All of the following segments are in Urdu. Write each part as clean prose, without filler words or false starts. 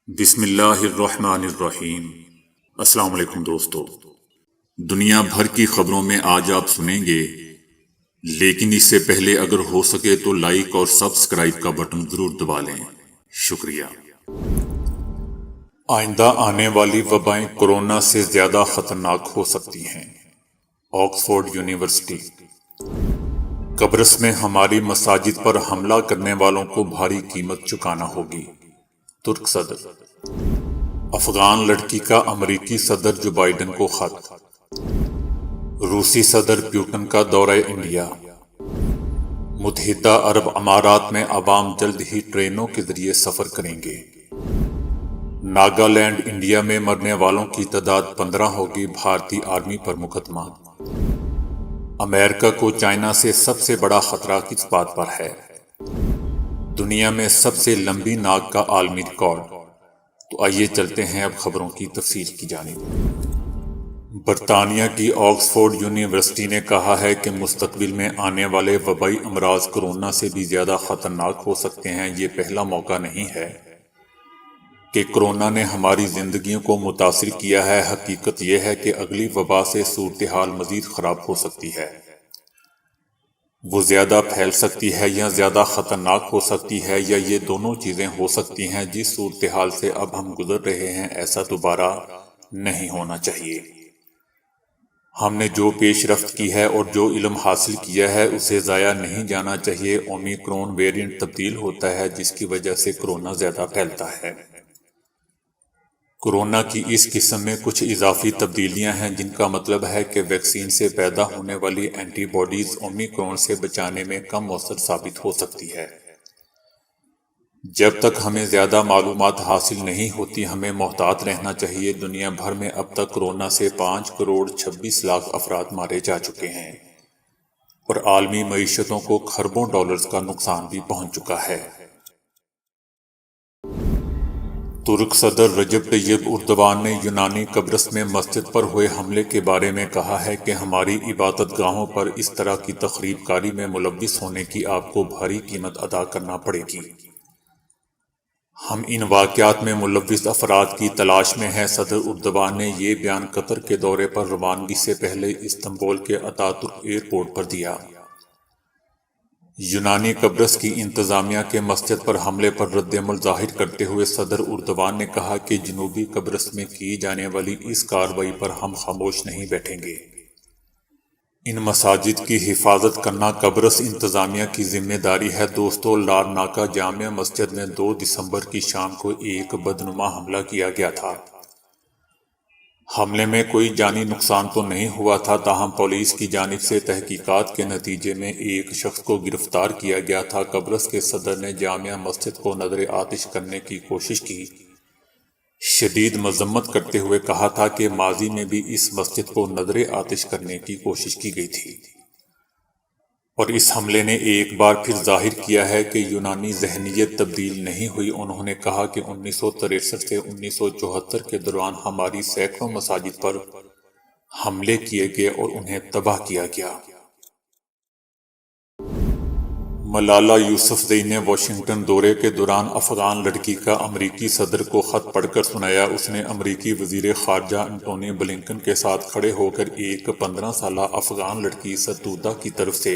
بسم اللہ الرحمن الرحیم۔ السلام علیکم دوستو، دنیا بھر کی خبروں میں آج آپ سنیں گے، لیکن اس سے پہلے اگر ہو سکے تو لائک اور سبسکرائب کا بٹن ضرور دبا لیں، شکریہ۔ آئندہ آنے والی وبائیں کورونا سے زیادہ خطرناک ہو سکتی ہیں، آکسفورڈ یونیورسٹی۔ قبرص میں ہماری مساجد پر حملہ کرنے والوں کو بھاری قیمت چکانا ہوگی، ترک صدر۔ افغان لڑکی کا امریکی صدر جو بائیڈن کو خط۔ روسی صدر پوٹن کا دورہ انڈیا۔ متحدہ عرب امارات میں عوام جلد ہی ٹرینوں کے ذریعے سفر کریں گے۔ ناگالینڈ انڈیا میں مرنے والوں کی تعداد 15 ہوگی، بھارتی آرمی پر مقدمہ۔ امریکہ کو چائنا سے سب سے بڑا خطرہ کس بات پر ہے؟ دنیا میں سب سے لمبی ناک کا عالمی ریکارڈ۔ تو آئیے چلتے ہیں اب خبروں کی تفصیل کی جانب۔ برطانیہ کی آکسفورڈ یونیورسٹی نے کہا ہے کہ مستقبل میں آنے والے وبائی امراض کورونا سے بھی زیادہ خطرناک ہو سکتے ہیں۔ یہ پہلا موقع نہیں ہے کہ کورونا نے ہماری زندگیوں کو متاثر کیا ہے۔ حقیقت یہ ہے کہ اگلی وبا سے صورتحال مزید خراب ہو سکتی ہے۔ وہ زیادہ پھیل سکتی ہے یا زیادہ خطرناک ہو سکتی ہے، یا یہ دونوں چیزیں ہو سکتی ہیں۔ جس صورتحال سے اب ہم گزر رہے ہیں، ایسا دوبارہ نہیں ہونا چاہیے۔ ہم نے جو پیش رفت کی ہے اور جو علم حاصل کیا ہے، اسے ضائع نہیں جانا چاہیے۔ اومیکرون ویرینٹ تبدیل ہوتا ہے، جس کی وجہ سے کورونا زیادہ پھیلتا ہے۔ کورونا کی اس قسم میں کچھ اضافی تبدیلیاں ہیں، جن کا مطلب ہے کہ ویکسین سے پیدا ہونے والی اینٹی باڈیز اومیکرون سے بچانے میں کم مؤثر ثابت ہو سکتی ہے۔ جب تک ہمیں زیادہ معلومات حاصل نہیں ہوتی، ہمیں محتاط رہنا چاہیے۔ دنیا بھر میں اب تک کورونا سے 5,26,00,000 افراد مارے جا چکے ہیں اور عالمی معیشتوں کو کھربوں ڈالرز کا نقصان بھی پہنچ چکا ہے۔ ترک صدر رجب طیب اردوان نے یونانی قبرص میں مسجد پر ہوئے حملے کے بارے میں کہا ہے کہ ہماری عبادت گاہوں پر اس طرح کی تخریب کاری میں ملوث ہونے کی آپ کو بھاری قیمت ادا کرنا پڑے گی۔ ہم ان واقعات میں ملوث افراد کی تلاش میں ہیں۔ صدر اردوان نے یہ بیان قطر کے دورے پر روانگی سے پہلے استنبول کے اتاترک ایئرپورٹ پر دیا۔ یونانی قبرص کی انتظامیہ کے مسجد پر حملے پر رد عمل ظاہر کرتے ہوئے صدر اردوان نے کہا کہ جنوبی قبرص میں کی جانے والی اس کارروائی پر ہم خاموش نہیں بیٹھیں گے۔ ان مساجد کی حفاظت کرنا قبرص انتظامیہ کی ذمہ داری ہے۔ دوستو، لارناکا جامع مسجد میں 2 دسمبر کی شام کو ایک بدنما حملہ کیا گیا تھا۔ حملے میں کوئی جانی نقصان تو نہیں ہوا تھا، تاہم پولیس کی جانب سے تحقیقات کے نتیجے میں ایک شخص کو گرفتار کیا گیا تھا۔ قبرص کے صدر نے جامع مسجد کو نذر آتش کرنے کی کوشش کی شدید مذمت کرتے ہوئے کہا تھا کہ ماضی میں بھی اس مسجد کو نذر آتش کرنے کی کوشش کی گئی تھی، اور اس حملے نے ایک بار پھر ظاہر کیا ہے کہ یونانی ذہنیت تبدیل نہیں ہوئی۔ انہوں نے کہا کہ 1963 سے 1974 کے دوران ہماری سینکڑوں مساجد پر حملے کیے گئے اور انہیں تباہ کیا گیا۔ ملالہ یوسفزئی نے واشنگٹن دورے کے دوران افغان لڑکی کا امریکی صدر کو خط پڑھ کر سنایا۔ اس نے امریکی وزیر خارجہ انٹونی بلنکن کے ساتھ کھڑے ہو کر ایک 15 سالہ افغان لڑکی ستودہ کی طرف سے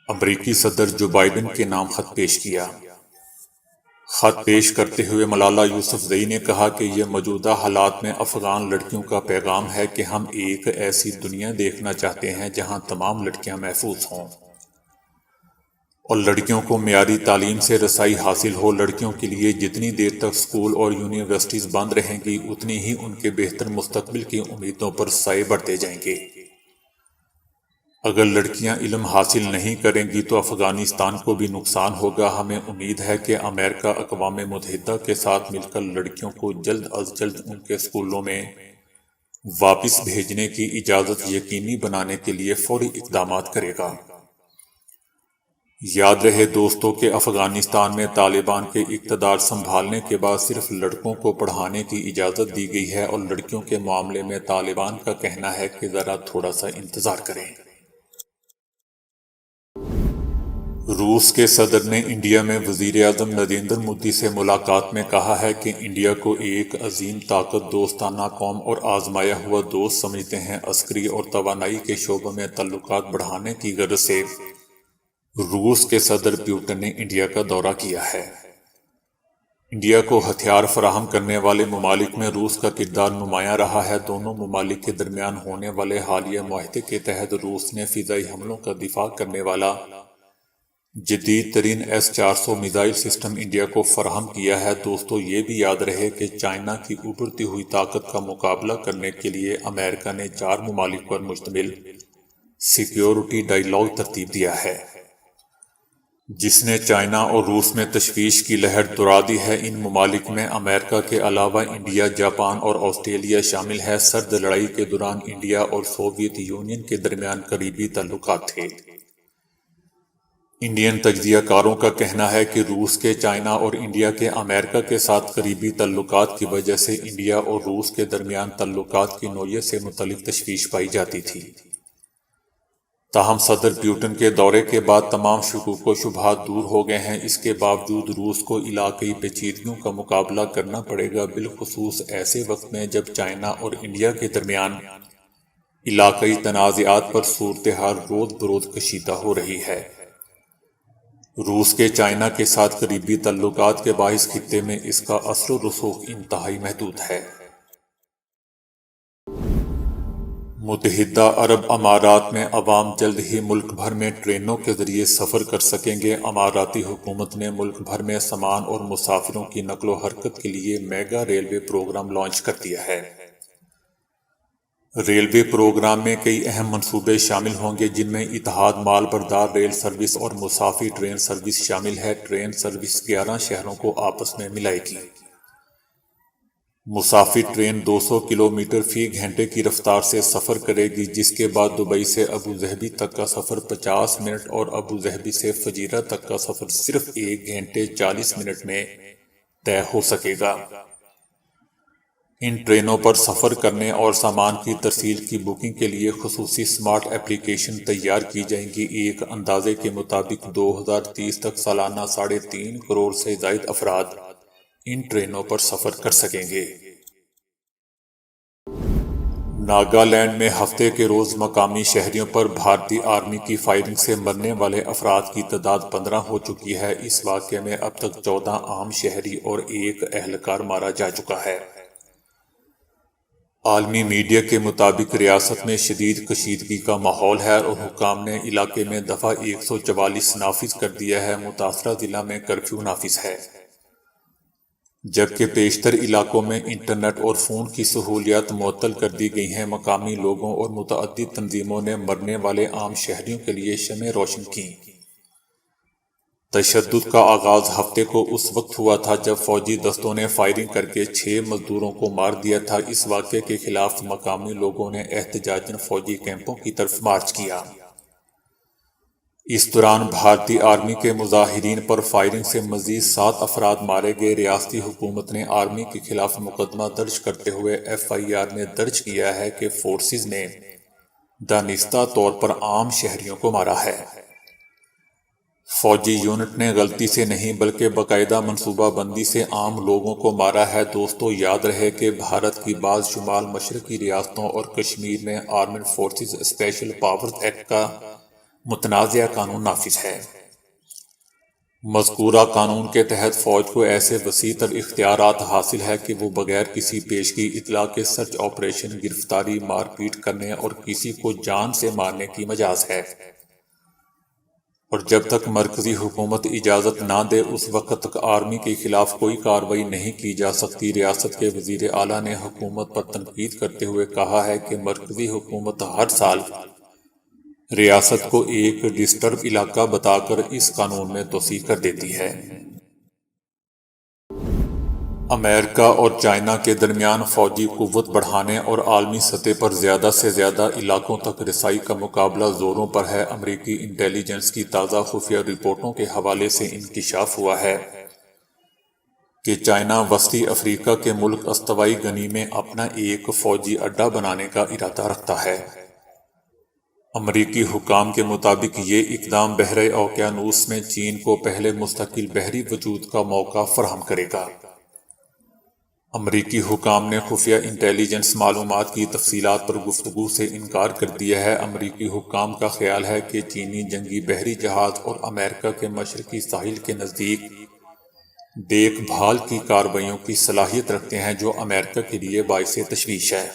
امریکی صدر جو بائیڈن کے نام خط پیش کیا۔ خط پیش کرتے ہوئے ملالہ یوسفزئی نے کہا کہ یہ موجودہ حالات میں افغان لڑکیوں کا پیغام ہے کہ ہم ایک ایسی دنیا دیکھنا چاہتے ہیں جہاں تمام لڑکیاں محفوظ ہوں اور لڑکیوں کو معیاری تعلیم سے رسائی حاصل ہو۔ لڑکیوں کے لیے جتنی دیر تک اسکول اور یونیورسٹیز بند رہیں گی، اتنی ہی ان کے بہتر مستقبل کی امیدوں پر سائے بڑھتے جائیں گے۔ اگر لڑکیاں علم حاصل نہیں کریں گی تو افغانستان کو بھی نقصان ہوگا۔ ہمیں امید ہے کہ امریکہ اقوام متحدہ کے ساتھ مل کر لڑکیوں کو جلد از جلد ان کے اسکولوں میں واپس بھیجنے کی اجازت یقینی بنانے کے لیے فوری اقدامات کرے گا۔ یاد رہے دوستو کہ افغانستان میں طالبان کے اقتدار سنبھالنے کے بعد صرف لڑکوں کو پڑھانے کی اجازت دی گئی ہے، اور لڑکیوں کے معاملے میں طالبان کا کہنا ہے کہ ذرا تھوڑا سا انتظار کریں۔ روس کے صدر نے انڈیا میں وزیر اعظم نریندر مودی سے ملاقات میں کہا ہے کہ انڈیا کو ایک عظیم طاقت، دوستانہ قوم اور آزمایا ہوا دوست سمجھتے ہیں۔ عسکری اور توانائی کے شعبوں میں تعلقات بڑھانے کی غرض سے روس کے صدر پیوٹن نے انڈیا کا دورہ کیا ہے۔ انڈیا کو ہتھیار فراہم کرنے والے ممالک میں روس کا کردار نمایاں رہا ہے۔ دونوں ممالک کے درمیان ہونے والے حالیہ معاہدے کے تحت روس نے فضائی حملوں کا دفاع کرنے والا جدید ترین S-400 میزائل سسٹم انڈیا کو فراہم کیا ہے۔ دوستو، یہ بھی یاد رہے کہ چائنا کی ابھرتی ہوئی طاقت کا مقابلہ کرنے کے لیے امریکہ نے 4 ممالک پر مشتمل سیکیورٹی ڈائیلاگ ترتیب دیا ہے، جس نے چائنا اور روس میں تشویش کی لہر دوڑا دی ہے۔ ان ممالک میں امریکہ کے علاوہ انڈیا، جاپان اور آسٹریلیا شامل ہے۔ سرد لڑائی کے دوران انڈیا اور سوویت یونین کے درمیان قریبی تعلقات تھے۔ انڈین تجزیہ کاروں کا کہنا ہے کہ روس کے چائنا اور انڈیا کے امریکہ کے ساتھ قریبی تعلقات کی وجہ سے انڈیا اور روس کے درمیان تعلقات کی نوعیت سے متعلق تشویش پائی جاتی تھی۔ تاہم صدر پیوٹن کے دورے کے بعد تمام شکوک و شبہات دور ہو گئے ہیں۔ اس کے باوجود روس کو علاقائی پیچیدگیوں کا مقابلہ کرنا پڑے گا، بالخصوص ایسے وقت میں جب چائنا اور انڈیا کے درمیان علاقائی تنازعات پر صورتحال روز بروز کشیدہ ہو رہی ہے۔ روس کے چائنا کے ساتھ قریبی تعلقات کے باعث خطے میں اس کا اثر و رسوخ انتہائی محدود ہے۔ متحدہ عرب امارات میں عوام جلد ہی ملک بھر میں ٹرینوں کے ذریعے سفر کر سکیں گے۔ اماراتی حکومت نے ملک بھر میں سامان اور مسافروں کی نقل و حرکت کے لیے میگا ریلوے پروگرام لانچ کر دیا ہے۔ ریلوے پروگرام میں کئی اہم منصوبے شامل ہوں گے، جن میں اتحاد مال بردار ریل سروس اور مسافر ٹرین سروس شامل ہے۔ ٹرین سروس 11 شہروں کو آپس میں ملائے گی۔ مسافر ٹرین 200 کلومیٹر فی گھنٹے کی رفتار سے سفر کرے گی، جس کے بعد دبئی سے ابوظہبی تک کا سفر 50 منٹ اور ابوظہبی سے فجیرہ تک کا سفر صرف 1 گھنٹے 40 منٹ میں طے ہو سکے گا۔ ان ٹرینوں پر سفر کرنے اور سامان کی ترسیل کی بکنگ کے لیے خصوصی سمارٹ ایپلیکیشن تیار کی جائیں گی۔ ایک اندازے کے مطابق 2030 تک سالانہ 3.5 کروڑ سے زائد افراد ان ٹرینوں پر سفر کر سکیں گے۔ ناگالینڈ میں ہفتے کے روز مقامی شہریوں پر بھارتی آرمی کی فائرنگ سے مرنے والے افراد کی تعداد 15 ہو چکی ہے۔ اس واقعے میں اب تک 14 عام شہری اور 1 اہلکار مارا جا چکا ہے۔ عالمی میڈیا کے مطابق ریاست میں شدید کشیدگی کا ماحول ہے اور حکام نے علاقے میں دفعہ 144 نافذ کر دیا ہے۔ متاثرہ ضلع میں کرفیو نافذ ہے، جبکہ بیشتر علاقوں میں انٹرنیٹ اور فون کی سہولیات معطل کر دی گئی ہیں۔ مقامی لوگوں اور متعدد تنظیموں نے مرنے والے عام شہریوں کے لیے شمعیں روشن کیں۔ تشدد کا آغاز ہفتے کو اس وقت ہوا تھا جب فوجی دستوں نے فائرنگ کر کے 6 مزدوروں کو مار دیا تھا۔ اس واقعے کے خلاف مقامی لوگوں نے احتجاجاً فوجی کیمپوں کی طرف مارچ کیا۔ اس دوران بھارتی آرمی کے مظاہرین پر فائرنگ سے مزید 7 افراد مارے گئے۔ ریاستی حکومت نے آرمی کے خلاف مقدمہ درج کرتے ہوئے FIR میں درج کیا ہے کہ فورسز نے دانستہ طور پر عام شہریوں کو مارا ہے۔ فوجی یونٹ نے غلطی سے نہیں بلکہ باقاعدہ منصوبہ بندی سے عام لوگوں کو مارا ہے۔ دوستو، یاد رہے کہ بھارت کی بعض شمال مشرقی ریاستوں اور کشمیر میں armed forces special powers act کا متنازعہ قانون نافذ ہے۔ مذکورہ قانون کے تحت فوج کو ایسے وسیع تر اختیارات حاصل ہے کہ وہ بغیر کسی پیشگی اطلاع کے سرچ آپریشن، گرفتاری، مار پیٹ کرنے اور کسی کو جان سے مارنے کی مجاز ہے، اور جب تک مرکزی حکومت اجازت نہ دے اس وقت تک آرمی کے خلاف کوئی کارروائی نہیں کی جا سکتی۔ ریاست کے وزیر اعلیٰ نے حکومت پر تنقید کرتے ہوئے کہا ہے کہ مرکزی حکومت ہر سال ریاست کو ایک ڈسٹرب علاقہ بتا کر اس قانون میں توسیع کر دیتی ہے۔ امریکہ اور چائنا کے درمیان فوجی قوت بڑھانے اور عالمی سطح پر زیادہ سے زیادہ علاقوں تک رسائی کا مقابلہ زوروں پر ہے۔ امریکی انٹیلی جنس کی تازہ خفیہ رپورٹوں کے حوالے سے انکشاف ہوا ہے کہ چائنا وسطی افریقہ کے ملک استوائی گنی میں اپنا ایک فوجی اڈہ بنانے کا ارادہ رکھتا ہے۔ امریکی حکام کے مطابق یہ اقدام بحر اوقیانوس میں چین کو پہلے مستقل بحری وجود کا موقع فراہم کرے گا۔ امریکی حکام نے خفیہ انٹیلیجنس معلومات کی تفصیلات پر گفتگو سے انکار کر دیا ہے۔ امریکی حکام کا خیال ہے کہ چینی جنگی بحری جہاز اور امریکہ کے مشرقی ساحل کے نزدیک دیکھ بھال کی کارروائیوں کی صلاحیت رکھتے ہیں، جو امریکہ کے لیے باعث تشویش ہے۔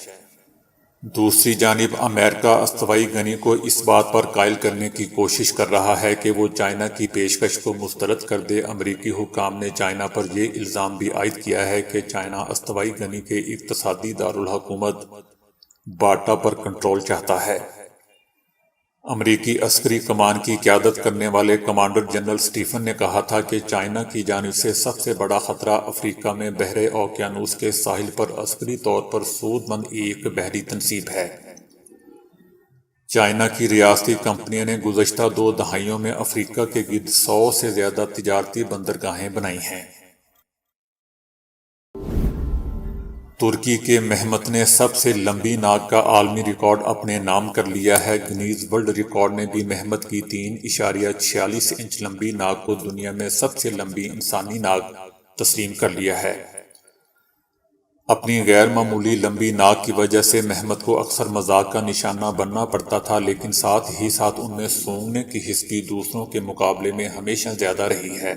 دوسری جانب امریکہ استوائی گنی کو اس بات پر قائل کرنے کی کوشش کر رہا ہے کہ وہ چائنا کی پیشکش کو مسترد کر دے۔ امریکی حکام نے چائنا پر یہ الزام بھی عائد کیا ہے کہ چائنا استوائی گنی کے اقتصادی دارالحکومت باٹا پر کنٹرول چاہتا ہے۔ امریکی عسکری کمان کی قیادت کرنے والے کمانڈر جنرل اسٹیفن نے کہا تھا کہ چائنا کی جانب سے سب سے بڑا خطرہ افریقہ میں بحر اوقیانوس کے ساحل پر عسکری طور پر سود مند ایک بحری تنصیب ہے۔ چائنا کی ریاستی کمپنیوں نے گزشتہ 2 دہائیوں میں افریقہ کے گرد 100 سے زیادہ تجارتی بندرگاہیں بنائی ہیں۔ ترکی کے مہمت نے سب سے لمبی ناک کا عالمی ریکارڈ اپنے نام کر لیا ہے۔ گنیز ورلڈ ریکارڈ نے بھی مہمت کی 3.46 انچ لمبی ناک کو دنیا میں سب سے لمبی انسانی ناک تسلیم کر لیا ہے۔ اپنی غیر معمولی لمبی ناک کی وجہ سے مہمت کو اکثر مذاق کا نشانہ بننا پڑتا تھا، لیکن ساتھ ہی ساتھ ان میں سونگھنے کی ہسٹری دوسروں کے مقابلے میں ہمیشہ زیادہ رہی ہے۔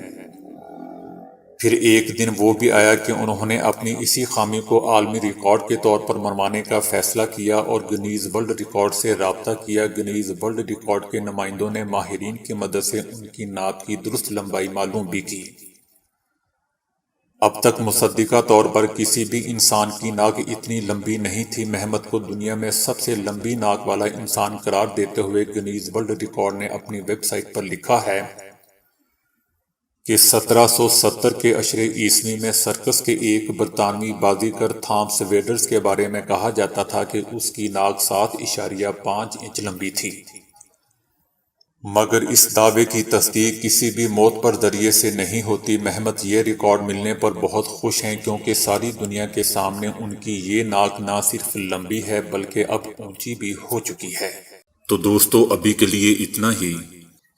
پھر ایک دن وہ بھی آیا کہ انہوں نے اپنی اسی خامی کو عالمی ریکارڈ کے طور پر منوانے کا فیصلہ کیا اور گنیز ورلڈ ریکارڈ سے رابطہ کیا۔ گنیز ورلڈ ریکارڈ کے نمائندوں نے ماہرین کی مدد سے ان کی ناک کی درست لمبائی معلوم بھی کی۔ اب تک مصدقہ طور پر کسی بھی انسان کی ناک اتنی لمبی نہیں تھی۔ مہمت کو دنیا میں سب سے لمبی ناک والا انسان قرار دیتے ہوئے گنیز ورلڈ ریکارڈ نے اپنی ویب سائٹ پر لکھا ہے کہ 1770 کے عشرِ عیسوی میں سرکس کے ایک برطانوی بازیگر تھامس ویڈرز کے بارے میں کہا جاتا تھا کہ اس کی ناک 7.5 انچ لمبی تھی۔ مگر اس دعوے کی تصدیق کسی بھی معتبر ذریعے سے نہیں ہوتی۔ مہمت یہ ریکارڈ ملنے پر بہت خوش ہیں کیونکہ ساری دنیا کے سامنے ان کی یہ ناک نہ صرف لمبی ہے بلکہ اب اونچی بھی ہو چکی ہے۔ تو دوستو ابھی کے لیے اتنا ہی۔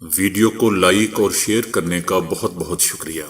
ویڈیو کو لائک اور شیئر کرنے کا بہت بہت شکریہ۔